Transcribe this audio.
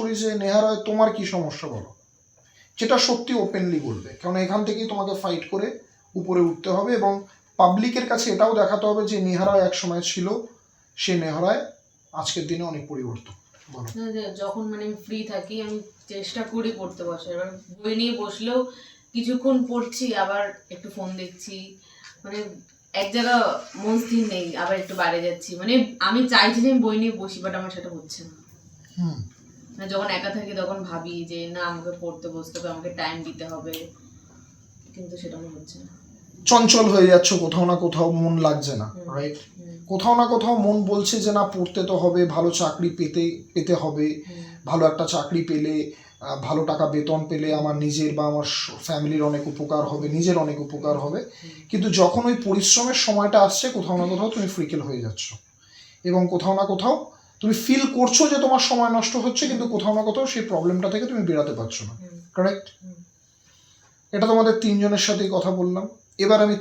করি যে নেহারা তোমার কি সমস্যা বলো, যেটা সত্যি ওপেনলি বলবে, কারণ এখান থেকেই তোমাকে ফাইট করে উপরে উঠতে হবে এবং পাবলিকের কাছে এটাও দেখাতে হবে যে নেহারায় এক সময় ছিল, সে নেহারায় আজকের দিনে অনেক পরিবর্তন। বলো। যখন মানে আমি ফ্রি থাকি আমি চেষ্টা করি পড়তে বসার, এবার বই নিয়ে বসলেও কিছুক্ষণ পড়ছি আবার একটু ফোন দেখছি, মানে এক জায়গা মন স্থির নেই, আবার একটু বাইরে যাচ্ছি, মানে আমি চাইছি যে আমি বই নিয়ে বসি বাট আমার সেটা হচ্ছে না। মানে যখন একা থাকি তখন ভাবি যে না আমাকে পড়তে বসতে হবে, আমাকে টাইম দিতে হবে, কিন্তু সেটা আমার হচ্ছে না। চঞ্চল হয়ে যাচ্ছ, কোথাও না কোথাও মন লাগছে না, রাইট? কোথাও না কোথাও মন বলছে যে না পড়তে তো হবে, ভালো চাকরি পেতে হবে, ভালো একটা চাকরি পেলে, ভালো টাকা বেতন পেলে আমার নিজের বা আমার ফ্যামিলির অনেক উপকার হবে, নিজের অনেক উপকার হবে। কিন্তু যখন ওই পরিশ্রমের সময়টা আসছে কোথাও না কোথাও তুমি ফ্রিকেল হয়ে যাচ্ছ এবং কোথাও না কোথাও তুমি ফিল করছো যে তোমার সময় নষ্ট হচ্ছে, কিন্তু কোথাও না কোথাও সেই প্রবলেমটা থেকে তুমি বেরাতে পারছো না, কারেক্ট? এটা তোমাদের তিনজনের সাথেই কথা বললাম। এবার আমি